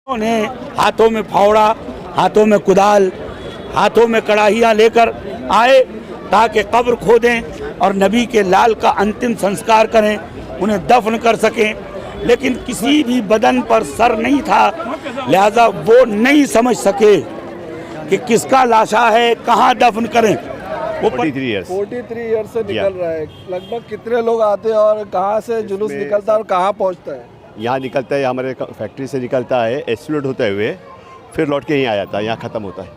उन्हें हाथों में फावड़ा, हाथों में कुदाल, हाथों में कड़ाहियाँ लेकर आए ताकि कब्र खोदें और नबी के लाल का अंतिम संस्कार करें, उन्हें दफन कर सकें। लेकिन किसी भी बदन पर सर नहीं था, लिहाजा वो नहीं समझ सके कि किसका लाशा है, कहाँ दफन करें। वो 43 ईयर्स से निकल रहा है। लगभग कितने लोग आते हैं और कहाँ से जुलूस निकलता है और कहाँ पहुँचता है? यहाँ निकलता है, हमारे फैक्ट्री से निकलता है, एक्सप्लोड होते हुए फिर लौट के यहीं आ जाता है, यहाँ ख़त्म होता है।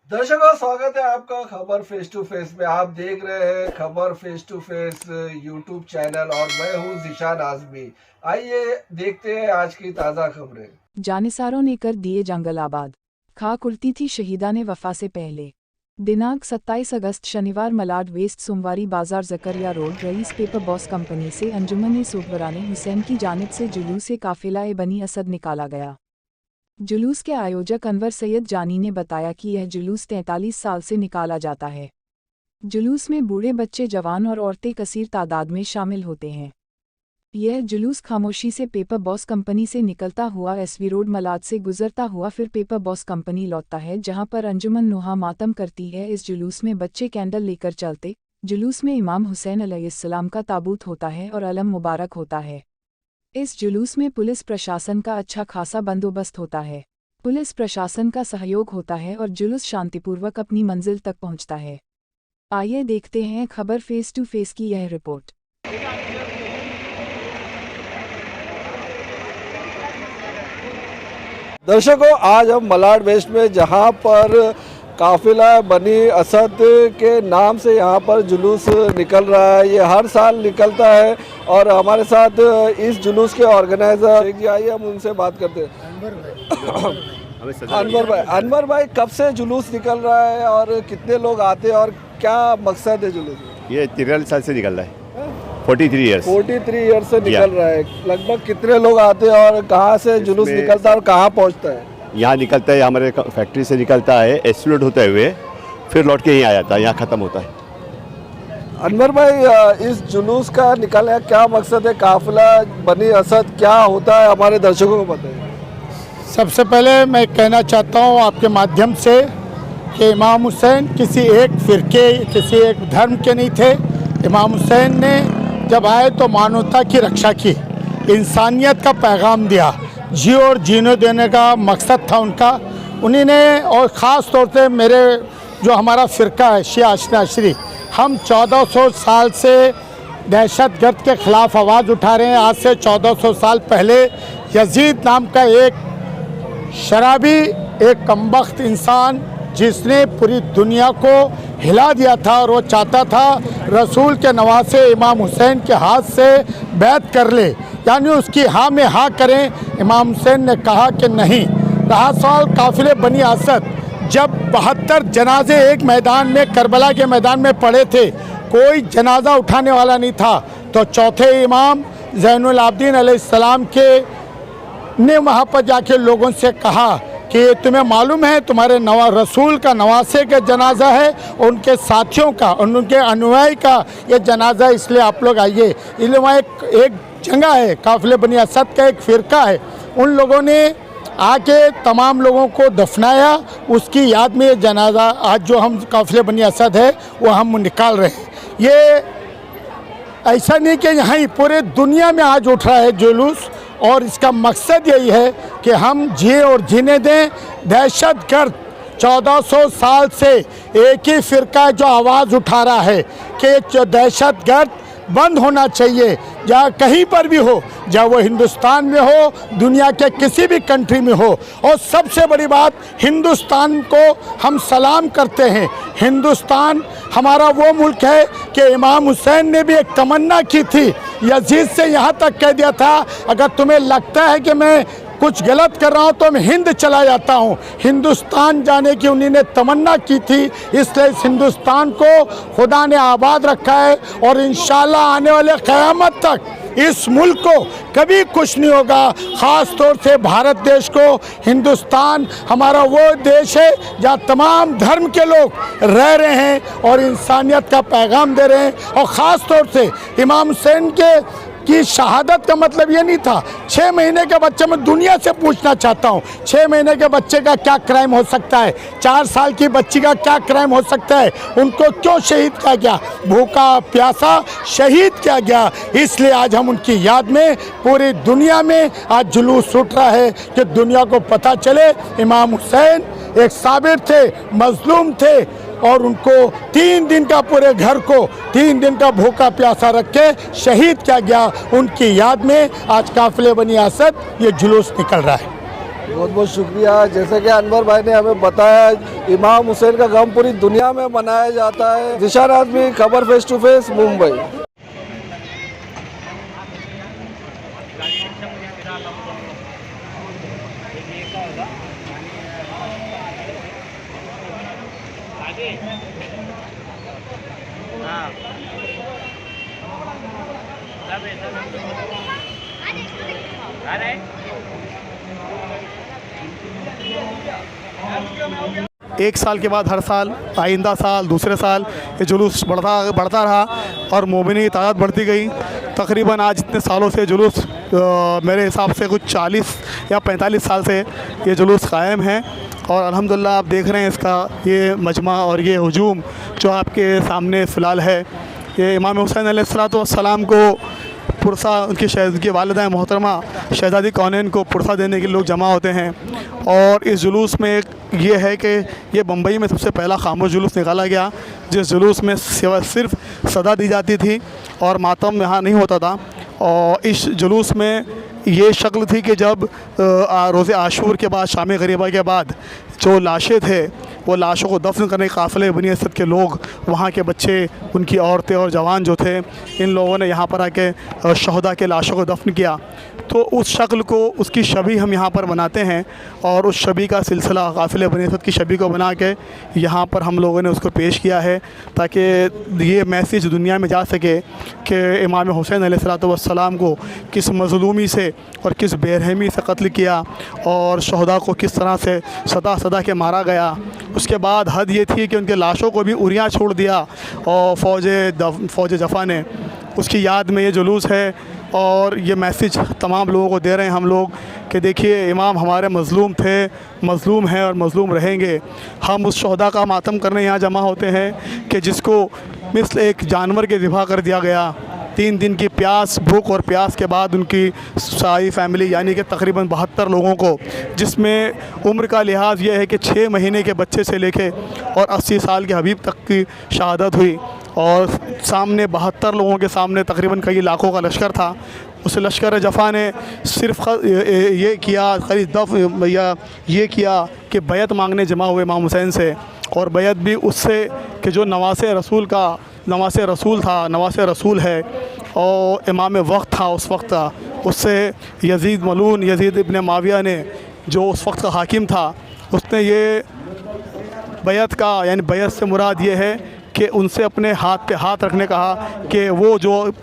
दर्शकों, स्वागत है आपका खबर फेस टू फेस में। आप देख रहे हैं खबर face to face YouTube channel और मैं हूँ ज़ीशान आज़मी। आइए देखते हैं आज की ताज़ा खबरें। जानिसारों ने कर दिए जंगल आबाद, खाक उड़ती थी शहीदा ने वफा से पहले। दिनांक 27 अगस्त शनिवार मलाड वेस्ट सोमवारी बाजार जकरिया road rice paper boss company से अंजुमन सुखबरानी हुसैन की जानिब से जुलूस काफिला बनी असद निकाला गया। जुलूस के आयोजक अनवर सैयद जानी ने बताया कि यह जुलूस 43 साल से निकाला जाता है। जुलूस में बूढ़े बच्चे, जवान और औरतें कसीर तादाद में शामिल होते हैं। यह जुलूस खामोशी से पेपर बॉस कंपनी से निकलता हुआ एसवी रोड मलाड से गुजरता हुआ फिर पेपर बॉस कंपनी लौटता है, जहां पर अंजुमन नुहा मातम करती है। इस जुलूस में बच्चे कैंडल लेकर चलते। जुलूस में इमाम हुसैन अलैहिस्सलाम का ताबूत होता है और अलम मुबारक होता है। इस जुलूस में पुलिस प्रशासन का अच्छा खासा बंदोबस्त होता है। पुलिस प्रशासन का सहयोग होता है और जुलूस शांतिपूर्वक अपनी मंजिल तक पहुंचता है। आइए देखते हैं खबर फेस टू फेस की यह रिपोर्ट। दर्शकों, आज हम मलाड वेस्ट में जहां पर काफिला बनी असद के नाम से यहां पर जुलूस निकल रहा है। ये हर साल निकलता है और हमारे साथ इस जुलूस के ऑर्गेनाइजर जी, आइए हम उनसे बात करते हैं। अनवर भाई, कब से जुलूस निकल रहा है और कितने लोग आते हैं और क्या मकसद है जुलूस? ये 43 साल से निकल रहा है। 43 ईयर्स से निकल रहा है। लगभग कितने लोग आते हैं और कहाँ से जुलूस निकलता है और कहाँ पहुँचता है? यहाँ निकलता है, हमारे फैक्ट्री से निकलता है, एक्सप्लोड होते हुए फिर लौट के यहीं आ जाता है, यहाँ ख़त्म होता है। अनवर भाई, इस जुलूस का निकलने का क्या मकसद है? काफिला बनी असद क्या होता है, हमारे दर्शकों को बताइए। सबसे पहले मैं कहना चाहता हूँ आपके माध्यम से कि इमाम हुसैन किसी एक फ़िरके, किसी एक धर्म के नहीं थे। इमाम हुसैन ने जब आए तो मानवता की रक्षा की, इंसानियत का पैगाम दिया, जी और जीने देने का मकसद था उनका। उन्हीं ने, और ख़ास तौर से मेरे जो हमारा फ़िरका है शिया अशरी, हम 1400 साल से दहशतगर्द के ख़िलाफ़ आवाज़ उठा रहे हैं। आज से 1400 साल पहले यजीद नाम का एक शराबी, एक कमबख्त इंसान जिसने पूरी दुनिया को हिला दिया था और वो चाहता था रसूल के नवासे इमाम हुसैन के हाथ से बैत कर ले, यानी उसकी हाँ में हाँ करें। इमाम हुसैन ने कहा कि नहीं। रहा सवाल काफिले बनी असद, जब 72 जनाजे एक मैदान में, करबला के मैदान में पड़े थे, कोई जनाजा उठाने वाला नहीं था, तो चौथे इमाम ज़ैनुल आबिदीन अलैहिस्सलाम के ने वहाँ पर जाके लोगों से कहा कि तुम्हें मालूम है तुम्हारे रसूल का नवासे का जनाजा है, उनके साथियों का, उनके अनुयायी का ये जनाजा, इसलिए आप लोग आइए। इसलिए वहाँ एक जगह है, काफिले बनी असद का एक फ़िरका है, उन लोगों ने आके तमाम लोगों को दफनाया। उसकी याद में ये जनाजा आज जो हम काफिले बनी असद है वो हम निकाल रहे हैं। ये ऐसा नहीं कि यहाँ ही, पूरे दुनिया में आज उठ रहा है जुलूस, और इसका मकसद यही है कि हम जिए और जीने दें। दहशतगर्द 1400 साल से एक ही फ़िरका जो आवाज़ उठा रहा है कि जो दहशतगर्द बंद होना चाहिए, जहाँ कहीं पर भी हो, चाहे वो हिंदुस्तान में हो, दुनिया के किसी भी कंट्री में हो। और सबसे बड़ी बात, हिंदुस्तान को हम सलाम करते हैं। हिंदुस्तान हमारा वो मुल्क है कि इमाम हुसैन ने भी एक तमन्ना की थी, यजीद से यहाँ तक कह दिया था, अगर तुम्हें लगता है कि मैं कुछ गलत कर रहा हूँ तो मैं हिंद चला जाता हूँ। हिंदुस्तान जाने की उन्होंने तमन्ना की थी, इसलिए इस हिंदुस्तान को खुदा ने आबाद रखा है और इंशाल्लाह आने वाले क़यामत तक इस मुल्क को कभी कुछ नहीं होगा। ख़ास तौर से भारत देश को, हिंदुस्तान हमारा वो देश है जहाँ तमाम धर्म के लोग रह रहे हैं और इंसानियत का पैगाम दे रहे हैं। और ख़ास तौर से इमाम हुसैन की शहादत का मतलब ये नहीं था। 6 महीने के बच्चे, मैं दुनिया से पूछना चाहता हूँ, 6 महीने के बच्चे का क्या क्राइम हो सकता है, 4 साल की बच्ची का क्या क्राइम हो सकता है, उनको क्यों शहीद किया गया, भूखा प्यासा शहीद किया गया। इसलिए आज हम उनकी याद में पूरी दुनिया में आज जुलूस उठ रहा है कि दुनिया को पता चले इमाम हुसैन एक साबिर थे, मजलूम थे और उनको 3 दिन का, पूरे घर को 3 दिन का भूखा प्यासा रख के शहीद किया गया। उनकी याद में आज काफिले बनी असद ये जुलूस निकल रहा है। बहुत बहुत शुक्रिया। जैसे कि अनवर भाई ने हमें बताया, इमाम हुसैन का गम पूरी दुनिया में मनाया जाता है। जिशान आज़मी, खबर फेस टू फेस, मुंबई। एक साल के बाद हर साल, आइंदा साल, दूसरे साल ये जुलूस बढ़ता रहा और मोमिनी की तादाद बढ़ती गई। तकरीबन आज इतने सालों से जुलूस, मेरे हिसाब से कुछ 40 या 45 साल से ये जुलूस कायम है। और अल्हम्दुलिल्लाह आप देख रहे हैं इसका ये मजमा और ये हुजूम जो आपके सामने फ़िलहाल है, ये इमाम हुसैन अलैहिस्सलाम को पुरसा, उनकी वालिदा मोहतरमा शहज़ादी कौनैन को पुरसा देने के लोग जमा होते हैं। और इस जुलूस में एक ये है कि ये बम्बई में सबसे पहला खामोश जुलूस निकाला गया, जिस जुलूस में सिर्फ सदा दी जाती थी और मातम यहाँ नहीं होता था। और इस जुलूस में ये शक्ल थी कि जब रोज़े आशूर के बाद, शाम गरीबा के बाद जो लाशें थे वो लाशों को दफन करने के काफ़िले बनी असद के लोग, वहाँ के बच्चे, उनकी औरतें और जवान जो थे, इन लोगों ने यहाँ पर आके शहदा के लाशों को दफन किया। तो उस शक्ल को, उसकी शबी हम यहाँ पर बनाते हैं और उस शबी का सिलसिला, काफ़िले बनी असद की शबी को बना के यहाँ पर हम लोगों ने उसको पेश किया है ताकि ये मैसेज दुनिया में जा सके कि इमाम हुसैन अलैहिस्सलाम को किस मज़लूमी से और किस बेरहमी से कत्ल किया और शहदा को किस तरह से सदा के मारा गया। उसके बाद हद ये थी कि उनके लाशों को भी उरियाँ छोड़ दिया और फ़ौज जफ़ा ने। उसकी याद में ये जुलूस है और ये मैसेज तमाम लोगों को दे रहे हैं हम लोग कि देखिए इमाम हमारे मज़लूम थे, मज़लूम हैं और मज़लूम रहेंगे। हम उस शहदा का मातम करने यहाँ जमा होते हैं कि जिसको मिसल एक जानवर के ज़िबा कर दिया गया। 3 दिन की प्यास, भूख और प्यास के बाद उनकी सारी फैमिली यानी कि तकरीबन 72 लोगों को, जिसमें उम्र का लिहाज ये है कि 6 महीने के बच्चे से लेके और 80 साल के हबीब तक की शहादत हुई। और सामने 72 लोगों के सामने तकरीबन कई लाखों का लश्कर था। उस लश्कर जफ़ा ने सिर्फ ये किया, ये किया कि बैत मांगने जमा हुए इमाम हुसैन से, और बैत भी उससे कि जो नवासे रसूल है और इमाम वक्त था उस वक्त का, उससे यजीद इब्न माविया ने, जो उस वक्त का हाकिम था, उसने ये बैत का, यानी बैत से मुराद ये है कि उनसे अपने हाथ पे हाथ रखने कहा कि वो जो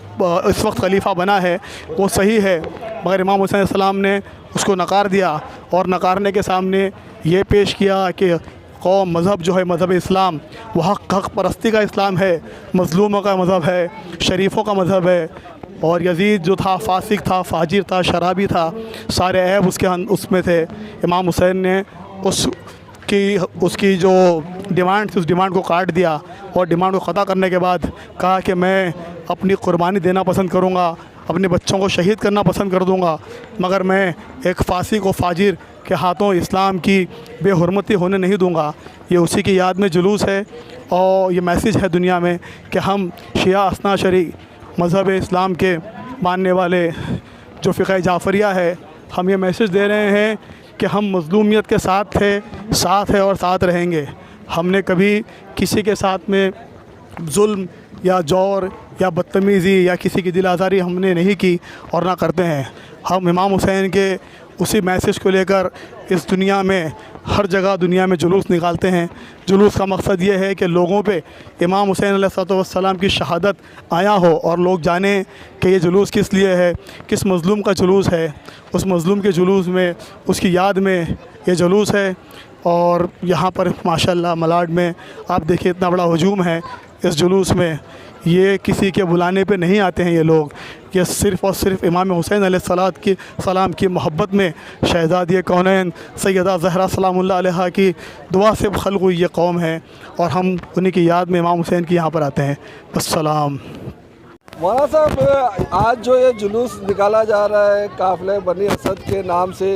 इस वक्त खलीफा बना है वो सही है। मगर इमाम हुसैन अलैहिस्सलाम ने उसको नकार दिया और नकारने के सामने ये पेश किया कि कौम, मज़हब जो है मज़हब इस्लाम, वो हक़ परस्ती का इस्लाम है, मज़लूमों का मज़हब है, शरीफ़ों का मज़हब है। और यजीद जो था फासिक था, फाजिर था, शराबी था, सारे ऐब उसमें थे। इमाम हुसैन ने उसकी जो डिमांड थी उस डिमांड को काट दिया और डिमांड को ख़त्म करने के बाद कहा कि मैं अपनी क़ुरबानी देना पसंद करूँगा, अपने बच्चों को शहीद करना पसंद कर दूँगा, मगर मैं एक फासिक व फाजिर के हाथों इस्लाम की बेहुरमती होने नहीं दूँगा। ये उसी की याद में जुलूस है और ये मैसेज है दुनिया में कि हम शिया असनाशरी मज़हब इस्लाम के मानने वाले जो फ़िक़्ह जाफ़रिया है, हम ये मैसेज दे रहे हैं कि हम मज़लूमियत के साथ है और साथ रहेंगे। हमने कभी किसी के साथ में जुल्म या जौर या बदतमीज़ी या किसी की दिल आज़ारी हमने नहीं की और ना करते हैं। हम इमाम हुसैन के उसी मैसेज को लेकर इस दुनिया में हर जगह दुनिया में जुलूस निकालते हैं। जुलूस का मकसद ये है कि लोगों पे इमाम हुसैन अलैहिस्सलाम की शहादत आया हो और लोग जानें कि ये जुलूस किस लिए है, किस मज़लूम का जुलूस है। उस मज़लूम के जुलूस में, उसकी याद में ये जुलूस है। और यहाँ पर माशाल्लाह मलाड में आप देखिए इतना बड़ा हुजूम है इस जुलूस में। ये किसी के बुलाने पे नहीं आते हैं ये लोग, ये सिर्फ़ और सिर्फ इमाम हुसैन अलैहिस्सलाम की मोहब्बत में शहज़ादी कौनैन सैयदा ज़हरा सलामुल्लाह अलैहा की दुआ से खल्क़ हुई ये कौम है और हम उन्हीं की याद में इमाम हुसैन की यहाँ पर आते हैं। अस्सलाम। मौलाना साहब, आज जो ये जुलूस निकाला जा रहा है काफ़िला बनी असद के नाम से,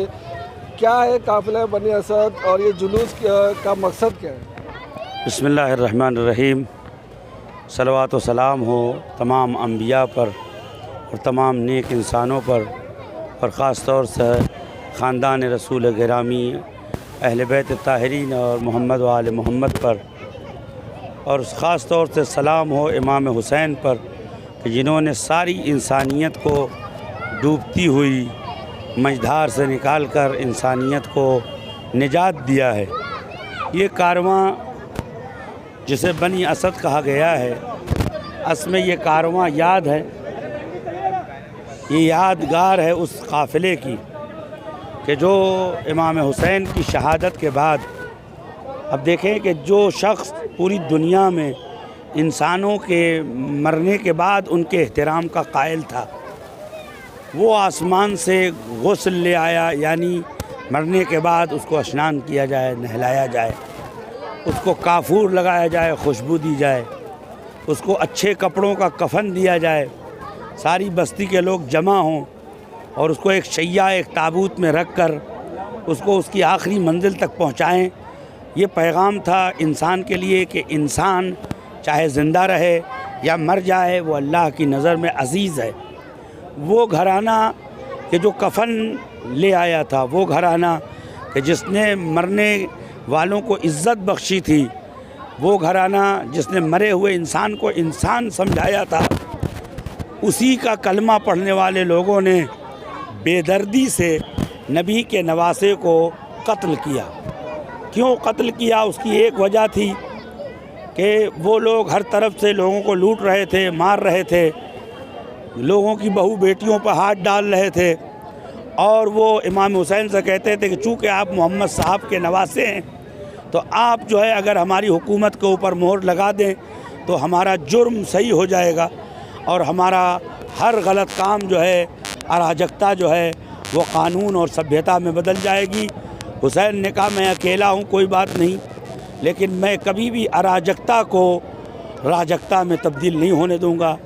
क्या है काफ़िला बनी असद और ये जुलूस का मकसद क्या है? बिस्मिल्लाहिर्रहमानिर्रहीम। सलवात व सलाम हो तमाम अम्बिया पर और तमाम नेक इंसानों पर और ख़ास तौर से ख़ानदान रसूल गिरामी अहले बैत ताहिरीन और मोहम्मद व आले मोहम्मद पर, और ख़ास तौर से सलाम हो इमाम हुसैन पर कि जिन्होंने सारी इंसानियत को डूबती हुई मझधार से निकाल कर इंसानियत को निजात दिया है। ये कारवां जिसे बनी असद कहा गया है, असल में ये कारवां याद है, ये यादगार है उस काफ़िले की कि जो इमाम हुसैन की शहादत के बाद, अब देखें कि जो शख्स पूरी दुनिया में इंसानों के मरने के बाद उनके एहतराम का कायल था, वो आसमान से गुस्ल ले आया, यानी मरने के बाद उसको स्नान किया जाए, नहलाया जाए, उसको काफूर लगाया जाए, खुशबू दी जाए, उसको अच्छे कपड़ों का कफन दिया जाए, सारी बस्ती के लोग जमा हों और उसको एक शैया, एक ताबूत में रख कर उसको उसकी आखिरी मंजिल तक पहुँचाएँ। ये पैगाम था इंसान के लिए कि इंसान चाहे ज़िंदा रहे या मर जाए, वो अल्लाह की नज़र में अज़ीज़ है। वो घराना कि जो कफन ले आया था, वो घराना कि जिसने मरने वालों को इज़्ज़त बख्शी थी, वो घराना जिसने मरे हुए इंसान को इंसान समझाया था, उसी का कलमा पढ़ने वाले लोगों ने बेदर्दी से नबी के नवासे को कत्ल किया। क्यों कत्ल किया? उसकी एक वजह थी कि वो लोग हर तरफ से लोगों को लूट रहे थे, मार रहे थे, लोगों की बहू बेटियों पर हाथ डाल रहे थे, और वो इमाम हुसैन से कहते थे कि चूँकि आप मोहम्मद साहब के नवासे हैं, तो आप जो है अगर हमारी हुकूमत के ऊपर मोहर लगा दें तो हमारा जुर्म सही हो जाएगा और हमारा हर गलत काम जो है, अराजकता जो है, वो कानून और सभ्यता में बदल जाएगी। हुसैन ने कहा मैं अकेला हूँ, कोई बात नहीं, लेकिन मैं कभी भी अराजकता को राजकता में तब्दील नहीं होने दूँगा,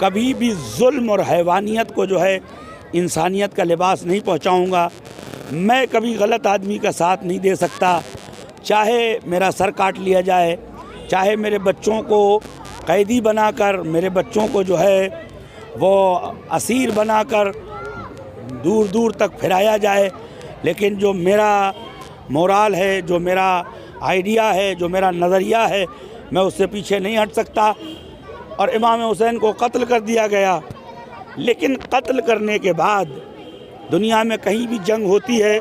कभी भी जुल्म और हैवानियत को जो है इंसानियत का लिबास नहीं पहुँचाऊँगा, मैं कभी गलत आदमी का साथ नहीं दे सकता, चाहे मेरा सर काट लिया जाए, चाहे मेरे बच्चों को कैदी बनाकर, मेरे बच्चों को जो है वो असीर बनाकर दूर दूर तक फिराया जाए, लेकिन जो मेरा मोराल है, जो मेरा आइडिया है, जो मेरा नज़रिया है, मैं उससे पीछे नहीं हट सकता। और इमाम हुसैन को कत्ल कर दिया गया। लेकिन कत्ल करने के बाद दुनिया में कहीं भी जंग होती है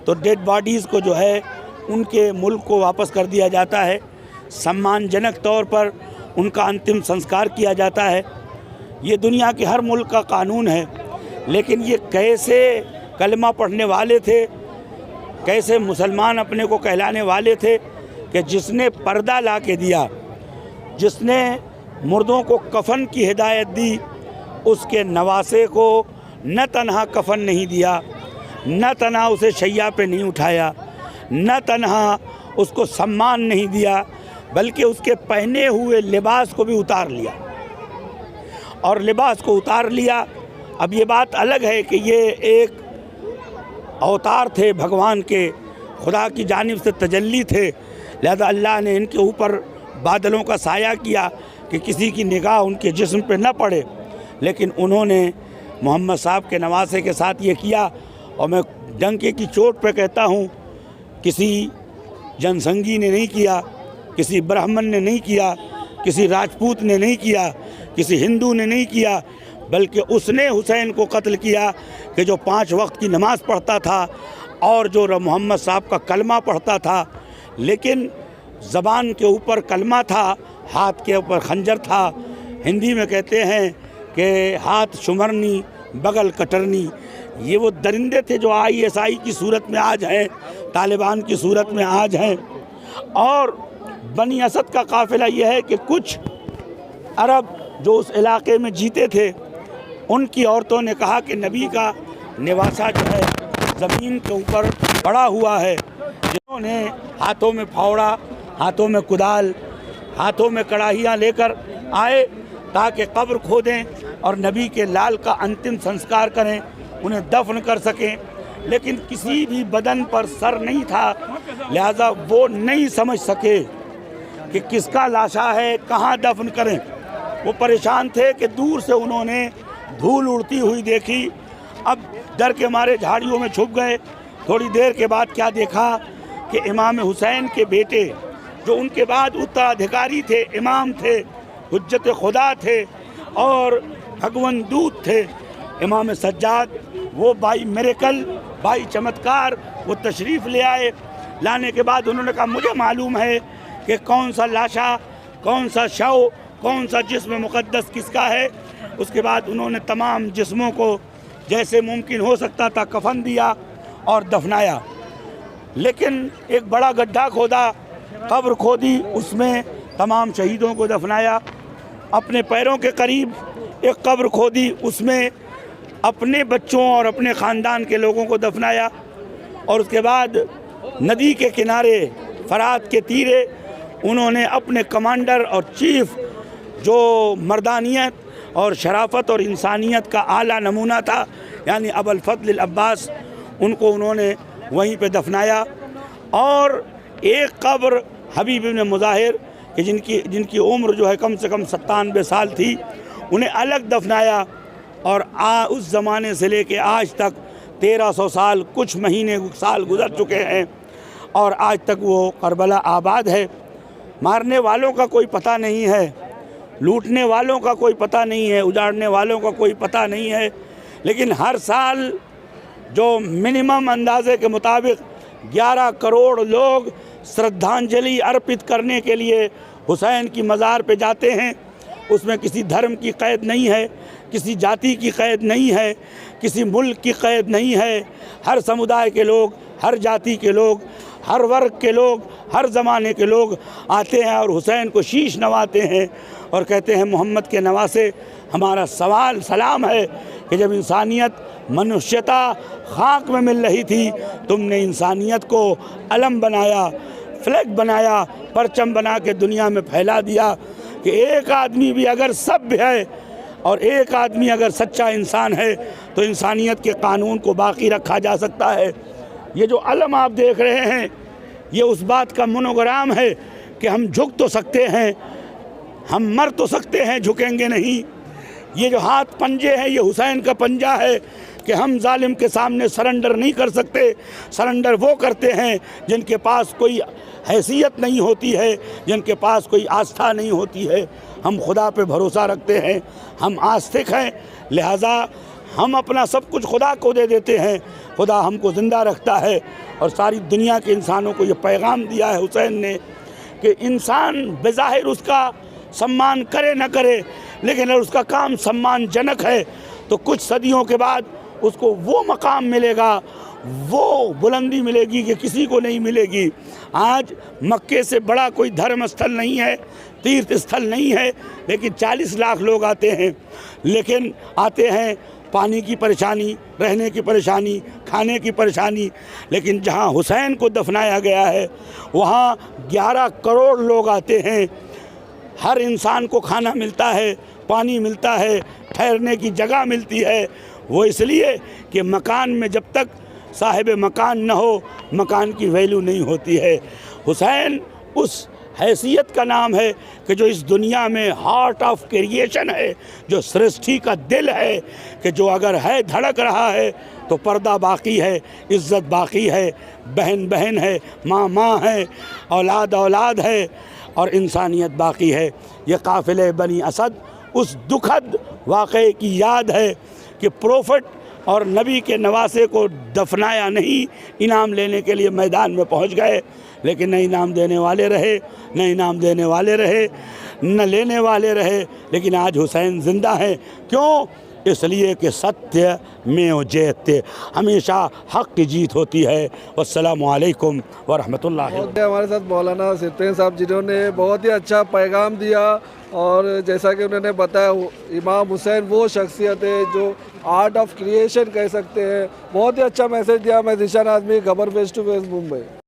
तो डेड बॉडीज़ को जो है उनके मुल्क को वापस कर दिया जाता है, सम्मानजनक तौर पर उनका अंतिम संस्कार किया जाता है। ये दुनिया के हर मुल्क का कानून है। लेकिन ये कैसे कलमा पढ़ने वाले थे, कैसे मुसलमान अपने को कहलाने वाले थे कि जिसने पर्दा ला के दिया, जिसने मुर्दों को कफन की हिदायत दी, उसके नवासे को न तन्हा कफन नहीं दिया, न तन्हा उसे शैया पे नहीं उठाया, न तन्हा उसको सम्मान नहीं दिया, बल्कि उसके पहने हुए लिबास को भी उतार लिया। और लिबास को उतार लिया। अब ये बात अलग है कि ये एक अवतार थे भगवान के, खुदा की जानिब से तजल्ली थे, लिहाजा अल्लाह ने इनके ऊपर बादलों का साया किया कि किसी की निगाह उनके जिस्म पे न पड़े। लेकिन उन्होंने मोहम्मद साहब के नवासे के साथ ये किया। और मैं डंके की चोट पे कहता हूँ, किसी जनसंगी ने नहीं किया, किसी ब्राह्मण ने नहीं किया, किसी राजपूत ने नहीं किया, किसी हिंदू ने नहीं किया, बल्कि उसने हुसैन को कत्ल किया कि जो 5 वक्त की नमाज़ पढ़ता था और जो मोहम्मद साहब का कलमा पढ़ता था, लेकिन ज़बान के ऊपर कलमा था, हाथ के ऊपर खंजर था। हिंदी में कहते हैं कि हाथ शुमरनी बगल कटरनी। ये वो दरिंदे थे जो ISI की सूरत में आज हैं, तालिबान की सूरत में आज हैं। और बनी असद का काफ़िला ये है कि कुछ अरब जो उस इलाके में जीते थे, उनकी औरतों ने कहा कि नबी का निवासा जो है ज़मीन के ऊपर पड़ा हुआ है। जिन्होंने हाथों में फावड़ा, हाथों में कुदाल, हाथों में कड़ाहियाँ लेकर आए ताकि कब्र खोदें और नबी के लाल का अंतिम संस्कार करें, उन्हें दफन कर सकें। लेकिन किसी भी बदन पर सर नहीं था, लिहाजा वो नहीं समझ सके कि किसका लाशा है, कहाँ दफन करें। वो परेशान थे कि दूर से उन्होंने धूल उड़ती हुई देखी। अब डर के मारे झाड़ियों में छुप गए। थोड़ी देर के बाद क्या देखा कि इमाम हुसैन के बेटे, जो उनके बाद उत्तराधिकारी थे, इमाम थे, हुज्जत खुदा थे और भगवन दूत थे, इमाम सज्जाद, वो बाई मिरेकल, बाई चमत्कार, वो तशरीफ़ ले आए। लाने के बाद उन्होंने कहा मुझे मालूम है कि कौन सा लाशा, कौन सा शव, कौन सा जिस्म मुक़द्दस किसका है। उसके बाद उन्होंने तमाम जिस्मों को जैसे मुमकिन हो सकता था कफन दिया और दफनाया। लेकिन एक बड़ा गड्ढा खोदा, कब्र खोदी, उसमें तमाम शहीदों को दफनाया। अपने पैरों के करीब एक कब्र खोदी, उसमें अपने बच्चों और अपने ख़ानदान के लोगों को दफनाया। और उसके बाद नदी के किनारे, फरात के तीरे, उन्होंने अपने कमांडर और चीफ, जो मर्दानियत और शराफत और इंसानियत का आला नमूना था, यानी अबुल फज़ल अब्बास, उनको उन्होंने वहीं पे दफनाया। और एक कब्र हबीब इब्न मुज़ाहिर कि जिनकी उम्र जो है कम से कम 97 साल थी, उन्हें अलग दफनाया। और उस ज़माने से लेके आज तक 1300 साल कुछ महीने साल गुजर चुके हैं और आज तक वो करबला आबाद है। मारने वालों का कोई पता नहीं है, लूटने वालों का कोई पता नहीं है, उजाड़ने वालों का कोई पता नहीं है। लेकिन हर साल जो मिनिमम अंदाजे के मुताबिक 11 करोड़ लोग श्रद्धांजलि अर्पित करने के लिए हुसैन की मज़ार पे जाते हैं। उसमें किसी धर्म की क़ैद नहीं है, किसी जाति की क़ैद नहीं है, किसी मुल्क की क़ैद नहीं है। हर समुदाय के लोग, हर जाति के लोग, हर वर्ग के लोग, हर ज़माने के लोग आते हैं और हुसैन को शीश नवाते हैं और कहते हैं मोहम्मद के नवासे, हमारा सवाल सलाम है कि जब इंसानियत, मनुष्यता खाक में मिल रही थी, तुमने इंसानियत को अलम बनाया, फ्लैग बनाया, परचम बना के दुनिया में फैला दिया कि एक आदमी भी अगर सभ्य है और एक आदमी अगर सच्चा इंसान है तो इंसानियत के कानून को बाकी रखा जा सकता है। ये जो अलम आप देख रहे हैं, ये उस बात का मोनोग्राम है कि हम झुक तो सकते हैं, हम मर तो सकते हैं, झुकेंगे नहीं। ये जो हाथ पंजे हैं, ये हुसैन का पंजा है कि हम जालिम के सामने सरेंडर नहीं कर सकते। सरेंडर वो करते हैं जिनके पास कोई हैसियत नहीं होती है, जिनके पास कोई आस्था नहीं होती है। हम खुदा पे भरोसा रखते हैं, हम आस्तिक हैं, लिहाजा हम अपना सब कुछ खुदा को दे देते हैं। खुदा हमको ज़िंदा रखता है और सारी दुनिया के इंसानों को ये पैगाम दिया है हुसैन ने कि इंसान बेज़ाहिर उसका सम्मान करे न करे, लेकिन अगर उसका काम सम्मानजनक है तो कुछ सदियों के बाद उसको वो मकाम मिलेगा, वो बुलंदी मिलेगी कि किसी को नहीं मिलेगी। आज मक्के से बड़ा कोई धर्म स्थल नहीं है, तीर्थ स्थल नहीं है, लेकिन 40 लाख लोग आते हैं। लेकिन आते हैं, पानी की परेशानी, रहने की परेशानी, खाने की परेशानी। लेकिन जहाँ हुसैन को दफनाया गया है वहाँ 11 करोड़ लोग आते हैं। हर इंसान को खाना मिलता है, पानी मिलता है, ठहरने की जगह मिलती है। वो इसलिए कि मकान में जब तक साहिब मकान न हो, मकान की वैल्यू नहीं होती है। हुसैन उस हैसियत का नाम है कि जो इस दुनिया में हार्ट ऑफ क्रिएशन है, जो सृष्टि का दिल है, कि जो अगर है धड़क रहा है तो पर्दा बाकी है, इज़्ज़त बाकी है, बहन बहन है, माँ माँ है, औलाद औलाद है और इंसानियत बाकी है। ये काफ़िले बनी असद उस दुखद वाक़े की याद है कि प्रोफेट और नबी के नवासे को दफनाया नहीं, इनाम लेने के लिए मैदान में पहुंच गए, लेकिन न इनाम देने वाले रहे, न इनाम देने वाले रहे, न लेने वाले रहे। लेकिन आज हुसैन ज़िंदा है। क्यों? इसलिए कि सत्य में जयते, हमेशा हक़ की जीत होती है। वस्सलामु अलैकुम व रहमतुल्लाहि। हमारे साथ मौलाना सिरतैन साहब जिन्होंने बहुत ही अच्छा पैगाम दिया, और जैसा कि उन्होंने बताया इमाम हुसैन वो शख्सियत है जो आर्ट ऑफ क्रिएशन कह सकते हैं। बहुत ही अच्छा मैसेज दिया। मैं ज़ीशान आज़मी, खबर फेस टू फेस, मुंबई।